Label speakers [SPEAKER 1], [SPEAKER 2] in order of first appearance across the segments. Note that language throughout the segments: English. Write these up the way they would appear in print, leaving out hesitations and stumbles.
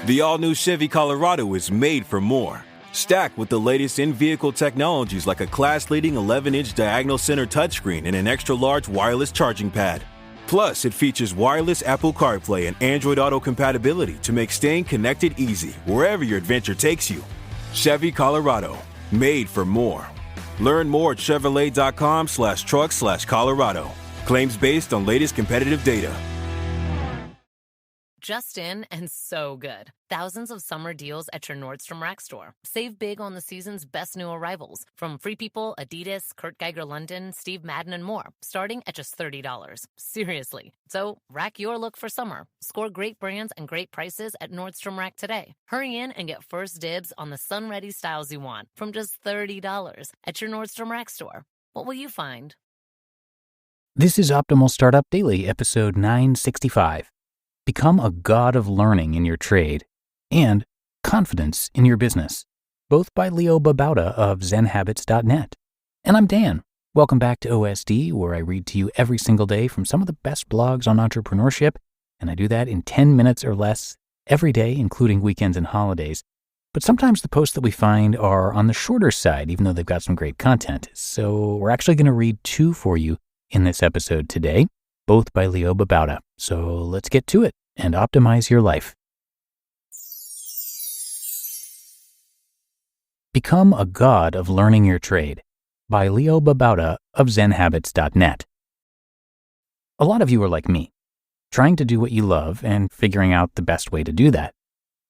[SPEAKER 1] The all-new Chevy Colorado is made for more. Stacked with the latest in-vehicle technologies like a class-leading 11-inch diagonal center touchscreen and an extra-large wireless charging pad. Plus, it features wireless Apple CarPlay and Android Auto compatibility to make staying connected easy wherever your adventure takes you. Chevy Colorado, made for more. Learn more at Chevrolet.com/truck/Colorado. Claims based on latest competitive data.
[SPEAKER 2] Just in and so good. Thousands of summer deals at your Nordstrom Rack store. Save big on the season's best new arrivals. From Free People, Adidas, Kurt Geiger London, Steve Madden, and more. Starting at just $30. Seriously. So rack your look for summer. Score great brands and great prices at Nordstrom Rack today. Hurry in and get first dibs on the sun-ready styles you want from just $30 at your Nordstrom Rack store. What will you find?
[SPEAKER 3] This is Optimal Startup Daily, episode 965. Become a god of learning in your trade and confidence in your business, both by Leo Babauta of zenhabits.net. And I'm Dan. Welcome back to OSD, where I read to you every single day from some of the best blogs on entrepreneurship, and I do that in 10 minutes or less every day, including weekends and holidays. But sometimes the posts that we find are on the shorter side, even though they've got some great content. So we're actually going to read two for you in this episode today, both by Leo Babauta. So let's get to it and optimize your life. Become a god of learning your trade by Leo Babauta of zenhabits.net. A lot of you are like me, trying to do what you love and figuring out the best way to do that.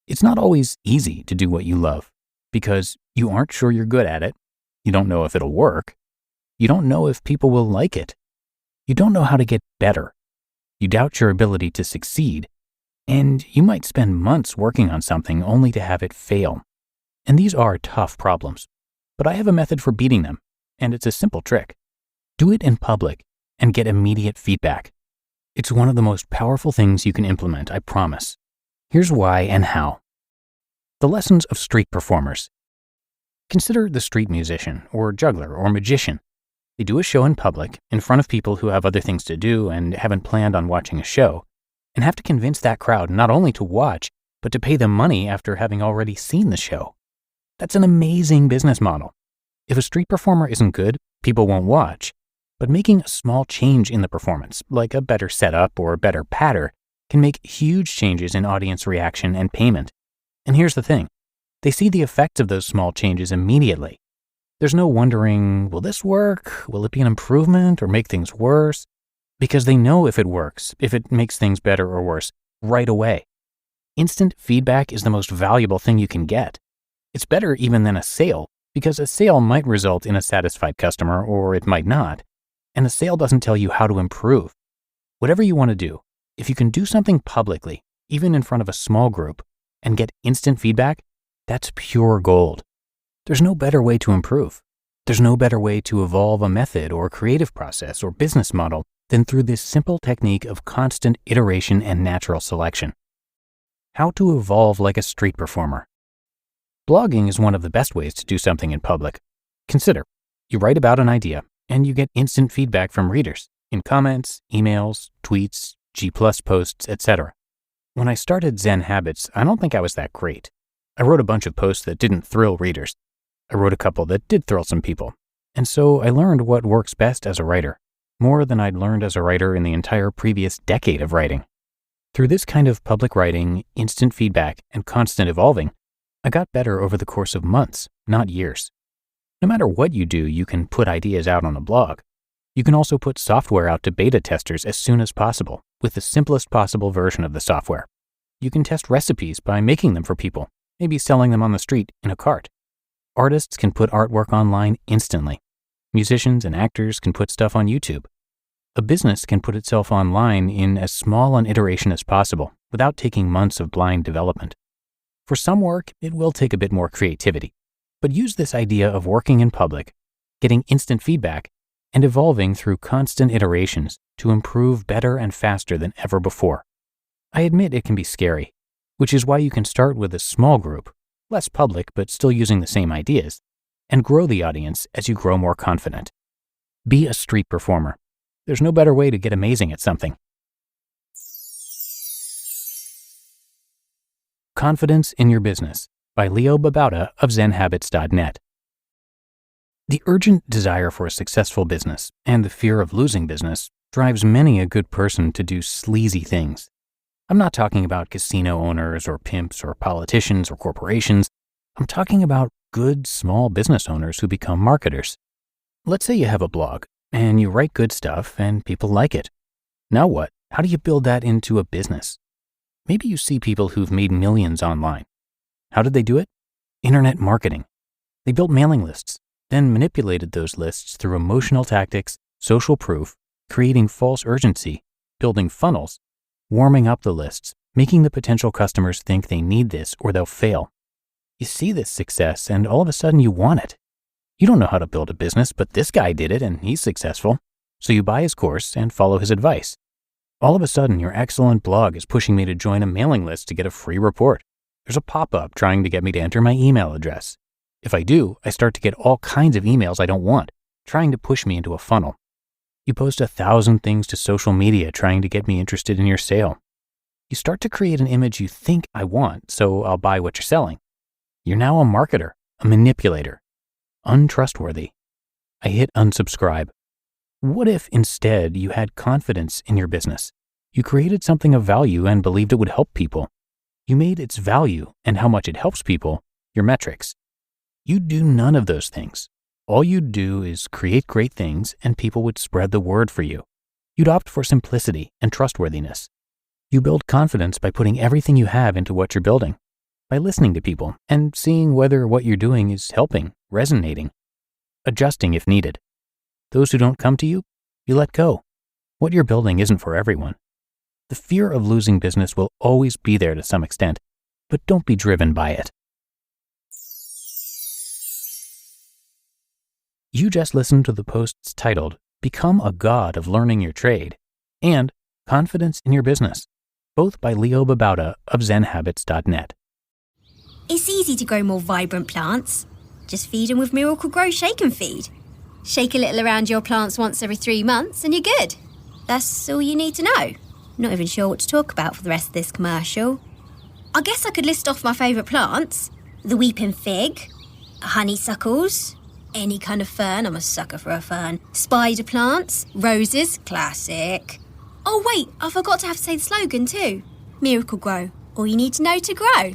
[SPEAKER 3] It's not always easy to do what you love because you aren't sure you're good at it. You don't know if it'll work. You don't know if people will like it. You don't know how to get better. You doubt your ability to succeed, and you might spend months working on something only to have it fail. And these are tough problems, but I have a method for beating them, and it's a simple trick. Do it in public and get immediate feedback. It's one of the most powerful things you can implement, I promise. Here's why and how. The lessons of street performers. Consider the street musician or juggler or magician. They do a show in public, in front of people who have other things to do and haven't planned on watching a show, and have to convince that crowd not only to watch, but to pay them money after having already seen the show. That's an amazing business model. If a street performer isn't good, people won't watch, but making a small change in the performance, like a better setup or a better patter, can make huge changes in audience reaction and payment. And here's the thing, they see the effects of those small changes immediately. There's no wondering, will this work? Will it be an improvement or make things worse? Because they know if it works, if it makes things better or worse, right away. Instant feedback is the most valuable thing you can get. It's better even than a sale, because a sale might result in a satisfied customer or it might not, and a sale doesn't tell you how to improve. Whatever you want to do, if you can do something publicly, even in front of a small group, and get instant feedback, that's pure gold. There's no better way to improve. There's no better way to evolve a method or creative process or business model than through this simple technique of constant iteration and natural selection. How to evolve like a street performer. Blogging is one of the best ways to do something in public. Consider, you write about an idea and you get instant feedback from readers in comments, emails, tweets, G+ posts, etc. When I started Zen Habits, I don't think I was that great. I wrote a bunch of posts that didn't thrill readers. I wrote a couple that did thrill some people. And so I learned what works best as a writer, more than I'd learned as a writer in the entire previous decade of writing. Through this kind of public writing, instant feedback, and constant evolving, I got better over the course of months, not years. No matter what you do, you can put ideas out on a blog. You can also put software out to beta testers as soon as possible, with the simplest possible version of the software. You can test recipes by making them for people, maybe selling them on the street in a cart. Artists can put artwork online instantly. Musicians and actors can put stuff on YouTube. A business can put itself online in as small an iteration as possible without taking months of blind development. For some work, it will take a bit more creativity, but use this idea of working in public, getting instant feedback, and evolving through constant iterations to improve better and faster than ever before. I admit it can be scary, which is why you can start with a small group, less public but still using the same ideas, and grow the audience as you grow more confident. Be a street performer. There's no better way to get amazing at something. Confidence in Your Business by Leo Babauta of ZenHabits.net. The urgent desire for a successful business and the fear of losing business drives many a good person to do sleazy things. I'm not talking about casino owners or pimps or politicians or corporations. I'm talking about good small business owners who become marketers. Let's say you have a blog and you write good stuff and people like it. Now what? How do you build that into a business? Maybe you see people who've made millions online. How did they do it? Internet marketing. They built mailing lists, then manipulated those lists through emotional tactics, social proof, creating false urgency, building funnels, warming up the lists, making the potential customers think they need this or they'll fail. You see this success and all of a sudden you want it. You don't know how to build a business, but this guy did it and he's successful. So you buy his course and follow his advice. All of a sudden, your excellent blog is pushing me to join a mailing list to get a free report. There's a pop-up trying to get me to enter my email address. If I do, I start to get all kinds of emails I don't want, trying to push me into a funnel. You post 1,000 things to social media trying to get me interested in your sale. You start to create an image you think I want, so I'll buy what you're selling. You're now a marketer, a manipulator. Untrustworthy. I hit unsubscribe. What if instead you had confidence in your business? You created something of value and believed it would help people. You made its value and how much it helps people your metrics. You do none of those things. All you'd do is create great things and people would spread the word for you. You'd opt for simplicity and trustworthiness. You build confidence by putting everything you have into what you're building, by listening to people and seeing whether what you're doing is helping, resonating, adjusting if needed. Those who don't come to you, you let go. What you're building isn't for everyone. The fear of losing business will always be there to some extent, but don't be driven by it. You just listened to the posts titled, Become a God of Learning Your Trade, and Confidence in Your Business, both by Leo Babauta of ZenHabits.net.
[SPEAKER 4] It's easy to grow more vibrant plants. Just feed them with Miracle-Gro Shake and Feed. Shake a little around your plants once every 3 months and you're good. That's all you need to know. Not even sure what to talk about for the rest of this commercial. I guess I could list off my favourite plants. The weeping fig, honeysuckles, any kind of fern, I'm a sucker for a fern. Spider plants, roses, classic. Oh wait, I forgot to have to say the slogan too. Miracle-Gro, all you need to know to grow.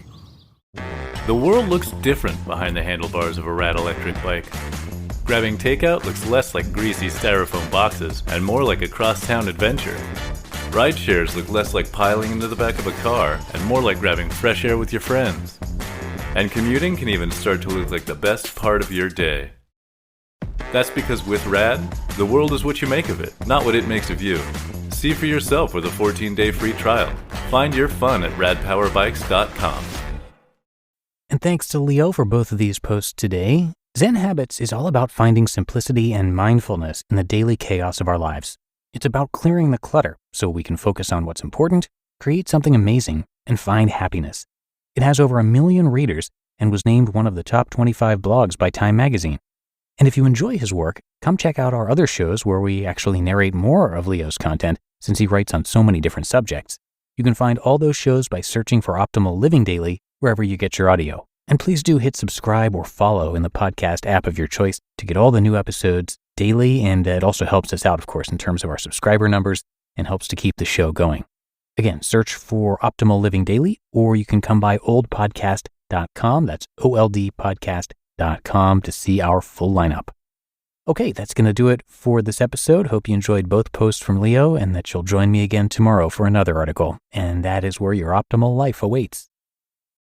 [SPEAKER 5] The world looks different behind the handlebars of a Rad electric bike. Grabbing takeout looks less like greasy styrofoam boxes and more like a cross-town adventure. Ride shares look less like piling into the back of a car and more like grabbing fresh air with your friends. And commuting can even start to look like the best part of your day. That's because with Rad, the world is what you make of it, not what it makes of you. See for yourself with a 14-day free trial. Find your fun at radpowerbikes.com.
[SPEAKER 3] And thanks to Leo for both of these posts today. Zen Habits is all about finding simplicity and mindfulness in the daily chaos of our lives. It's about clearing the clutter so we can focus on what's important, create something amazing, and find happiness. It has over 1 million readers and was named one of the top 25 blogs by Time Magazine. And if you enjoy his work, come check out our other shows where we actually narrate more of Leo's content since he writes on so many different subjects. You can find all those shows by searching for Optimal Living Daily wherever you get your audio. And please do hit subscribe or follow in the podcast app of your choice to get all the new episodes daily, and it also helps us out, of course, in terms of our subscriber numbers and helps to keep the show going. Again, search for Optimal Living Daily, or you can come by oldpodcast.com, that's oldpodcast.com, to see our full lineup. Okay, that's going to do it for this episode. Hope you enjoyed both posts from Leo and that you'll join me again tomorrow for another article, and that is where your optimal life awaits.